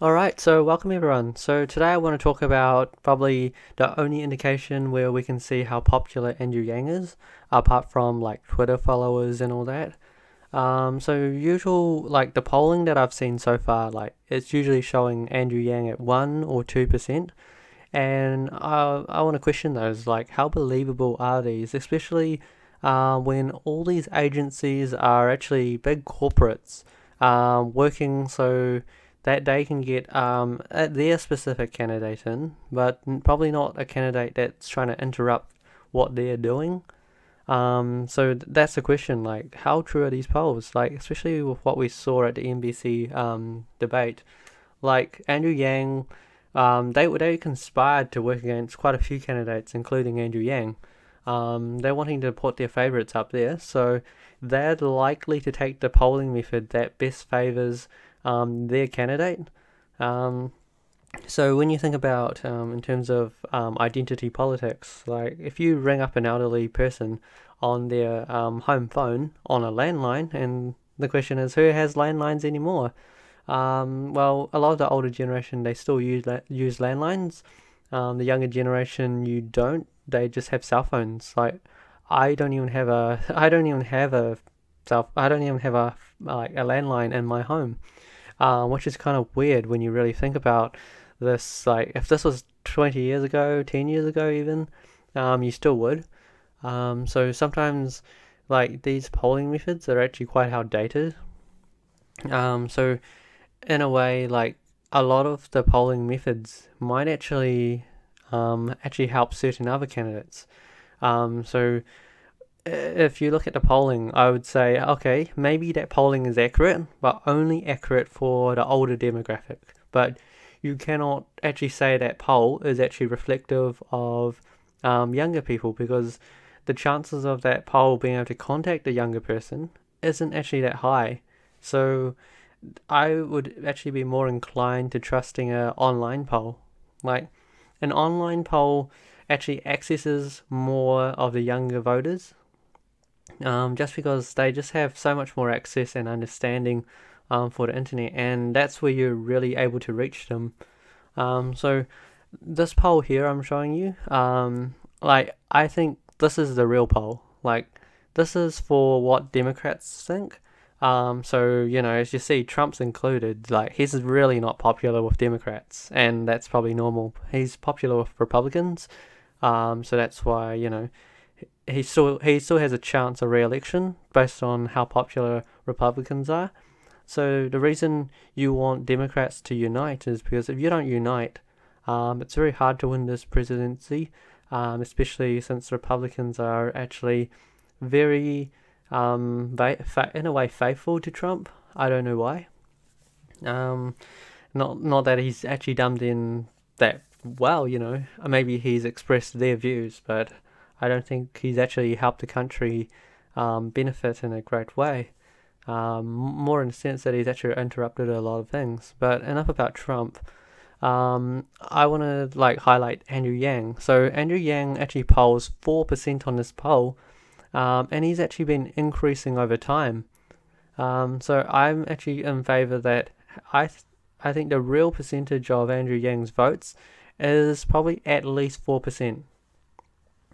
Alright, so welcome everyone. So today I want to talk about probably the only indication where we can see how popular Andrew Yang is, apart from like Twitter followers and all that. So usual like the polling that I've seen so far, like it's usually showing Andrew Yang at 1 or 2%, and I want to question those. Like, how believable are these, especially when all these agencies are actually big corporates working so that they can get their specific candidate in, but probably not a candidate that's trying to interrupt what they're doing. So that's the question. Like, how true are these polls? Like, especially with what we saw at the NBC debate. Like Andrew Yang, they conspired to work against quite a few candidates, including Andrew Yang. They're wanting to put their favourites up there, so they're likely to take the polling method that best favours their candidate. Um, so when you think about in terms of identity politics, like if you ring up an elderly person on their home phone on a landline, and the question is who has landlines anymore? Well, a lot of the older generation they still use landlines. The younger generation you don't. They just have cell phones. Like I don't even have a I don't even have a I don't even have a like a landline in my home, which is kind of weird when you really think about this. Like if this was 20 years ago, 10 years ago even, you still would. So sometimes like these polling methods are actually quite outdated. So in a way, like a lot of the polling methods might actually help certain other candidates. So if you look at the polling, I would say, okay, maybe that polling is accurate, but only accurate for the older demographic. But you cannot actually say that poll is actually reflective of younger people, because the chances of that poll being able to contact a younger person isn't actually that high. So I would actually be more inclined to trusting an online poll. Like an online poll actually accesses more of the younger voters, just because they just have so much more access and understanding for the internet, and that's where you're really able to reach them. So this poll here I'm showing you, like I think this is the real poll. Like this is for what Democrats think. So as you see, Trump's included. Like he's really not popular with Democrats, and that's probably normal. He's popular with Republicans, so that's why he still has a chance of re-election based on how popular Republicans are. So the reason you want Democrats to unite is because if you don't unite, it's very hard to win this presidency, especially since Republicans are actually very, in a way, faithful to Trump. I don't know why. Um, not that he's actually dumbed in that well, maybe he's expressed their views, but I don't think he's actually helped the country benefit in a great way. More in the sense that he's actually interrupted a lot of things. But enough about Trump. I want to highlight Andrew Yang. So Andrew Yang actually polls 4% on this poll, and he's actually been increasing over time. So I'm actually in favor that I think the real percentage of Andrew Yang's votes is probably at least 4%.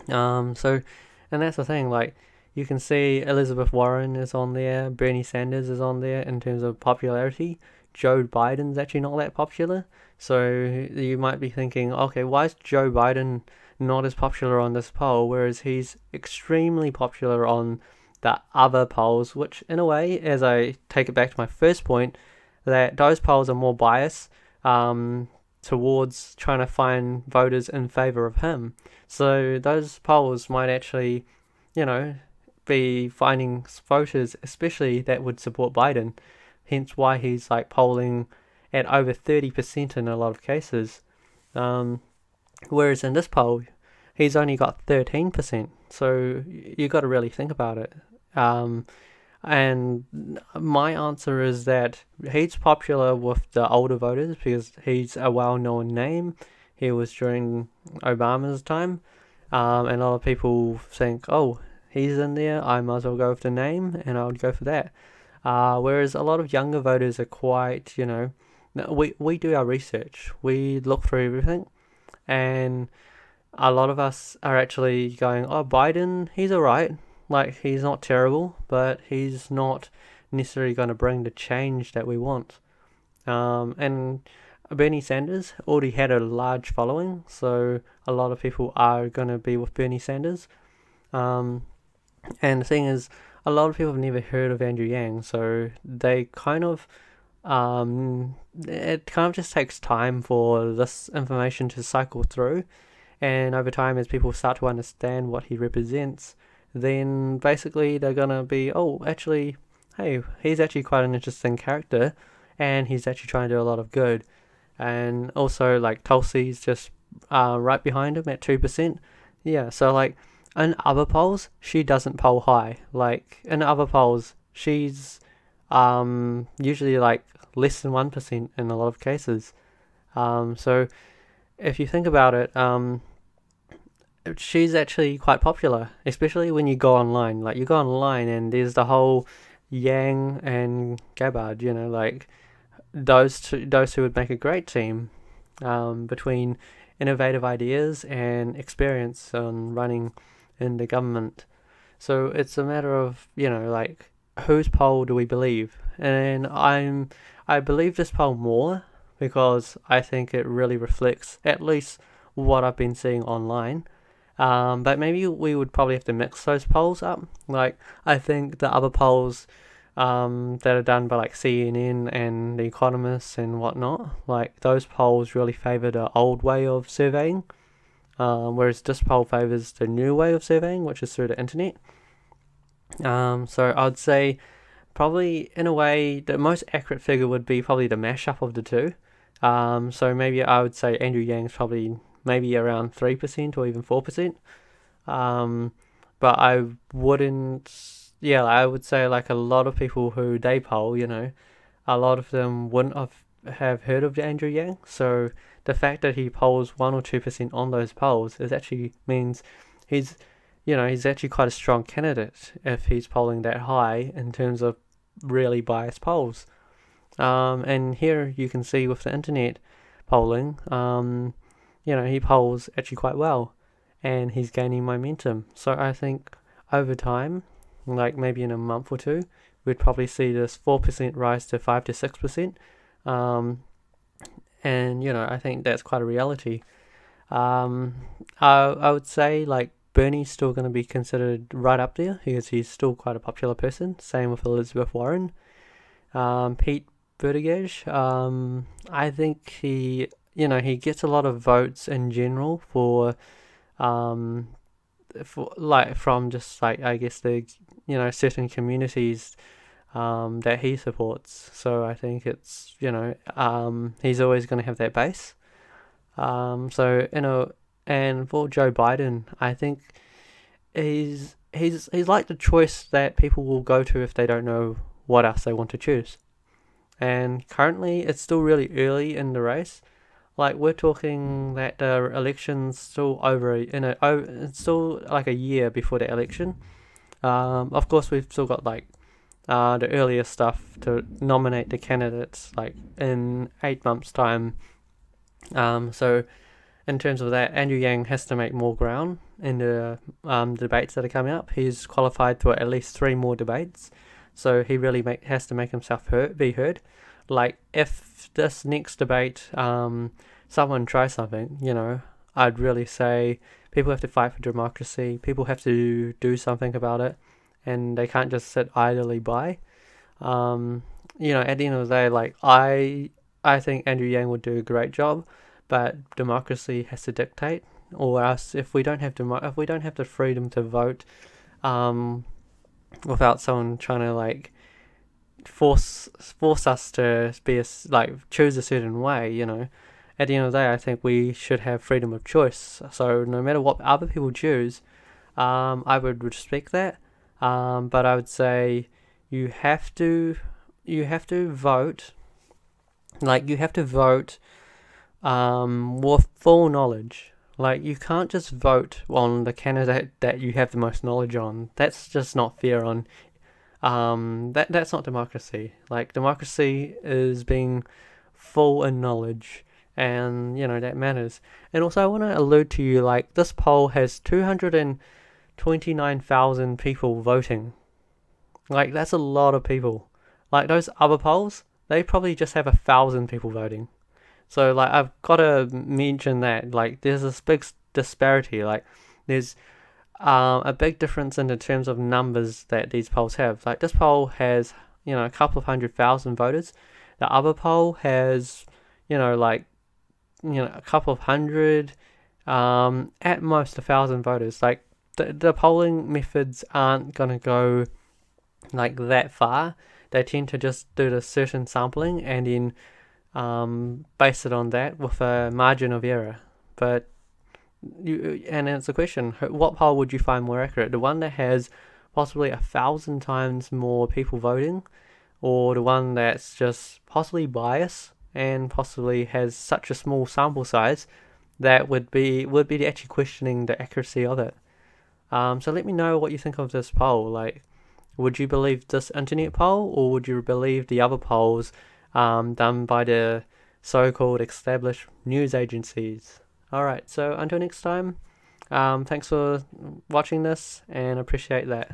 So, and that's the thing, like, you can see Elizabeth Warren is on there, Bernie Sanders is on there in terms of popularity. Joe Biden's actually not that popular. So you might be thinking, okay, why is Joe Biden not as popular on this poll, whereas he's extremely popular on the other polls, which in a way, as I take it back to my first point, that those polls are more biased towards trying to find voters in favor of him. So those polls might actually, be finding voters, especially that would support Biden. Hence why he's polling at over 30% in a lot of cases. Whereas in this poll, he's only got 13%. So you got to really think about it. And my answer is that he's popular with the older voters because he's a well-known name. He was during Obama's time, and a lot of people think, oh, he's in there, I might as well go with the name, and I would go for that. Whereas a lot of younger voters are quite, no, we do our research. We look through everything, and a lot of us are actually going, "Oh, Biden, he's alright. Like he's not terrible, but he's not necessarily going to bring the change that we want." And Bernie Sanders already had a large following, so a lot of people are going to be with Bernie Sanders. Um, and the thing is, a lot of people have never heard of Andrew Yang, so they kind of it kind of just takes time for this information to cycle through, and over time, as people start to understand what he represents, then basically they're gonna be, oh, actually, hey, he's actually quite an interesting character, and he's actually trying to do a lot of good. And also, like, Tulsi's just right behind him at 2%. Yeah, so like in other polls, she doesn't poll high. Like in other polls, she's usually like less than 1% in a lot of cases. So if you think about it, she's actually quite popular, especially when you go online. Like you go online and there's the whole Yang and Gabbard, like those two would make a great team, between innovative ideas and experience on running in the government. So it's a matter of, like, whose poll do we believe? And I believe this poll more because I think it really reflects at least what I've been seeing online. But maybe we would probably have to mix those polls up. Like, I think the other polls that are done by like CNN and The Economist and whatnot, like those polls really favour the old way of surveying, whereas this poll favours the new way of surveying, which is through the internet. So I'd say probably in a way the most accurate figure would be probably the mashup of the two. So maybe I would say Andrew Yang's probably maybe around 3% or even 4%. But I wouldn't. Yeah, I would say like a lot of people who they poll, a lot of them wouldn't have heard of Andrew Yang. So the fact that he polls 1 or 2% on those polls is actually means he's actually quite a strong candidate if he's polling that high in terms of really biased polls. And here you can see with the internet polling, he polls actually quite well, and he's gaining momentum. So I think over time, like maybe in a month or two, we'd probably see this 4% rise to 5 to 6%. And I think that's quite a reality. I would say like Bernie's still going to be considered right up there because he's still quite a popular person. Same with Elizabeth Warren. Pete Buttigieg, I think he gets a lot of votes in general for like from just like I guess the certain communities that he supports. So I think it's he's always going to have that base. So and for Joe Biden, I think he's like the choice that people will go to if they don't know what else they want to choose. And currently, it's still really early in the race. Like we're talking that the election's still it's still like a year before the election. Of course, we've still got like the earlier stuff to nominate the candidates like in 8 months' time. So in terms of that, Andrew Yang has to make more ground in the debates that are coming up. He's qualified for at least 3 more debates, so he really has to make himself be heard. Like if this next debate, someone tries something, I'd really say people have to fight for democracy. People have to do something about it, and they can't just sit idly by. At the end of the day, like I think Andrew Yang would do a great job, but democracy has to dictate, or else if we don't have the freedom to vote, without someone trying to like force us to choose a certain way, at the end of the day, I think we should have freedom of choice. So no matter what other people choose, I would respect that. But I would say you have to vote. Like you have to vote with full knowledge. Like you can't just vote on the candidate that you have the most knowledge on. That's just not fair on that's not democracy. Like democracy is being full in knowledge, and that matters. And also I want to allude to you, like, this poll has 229,000 people voting. Like, that's a lot of people. Like, those other polls, they probably just have 1,000 people voting. So, like, I've got to mention that, like, there's this big disparity. Like, there's a big difference in the terms of numbers that these polls have. Like, this poll has, a couple of 100,000 voters. The other poll has, like, a couple of hundred, at most 1,000 voters. Like, the polling methods aren't going to go, like, that far. They tend to just do the certain sampling and then base it on that with a margin of error. But and it's a question, what poll would you find more accurate? The one that has possibly 1,000 times more people voting, or the one that's just possibly biased and possibly has such a small sample size that would be actually questioning the accuracy of it? So let me know what you think of this poll. Like, would you believe this internet poll, or would you believe the other polls done by the so-called established news agencies? Alright, so until next time, thanks for watching this, and appreciate that.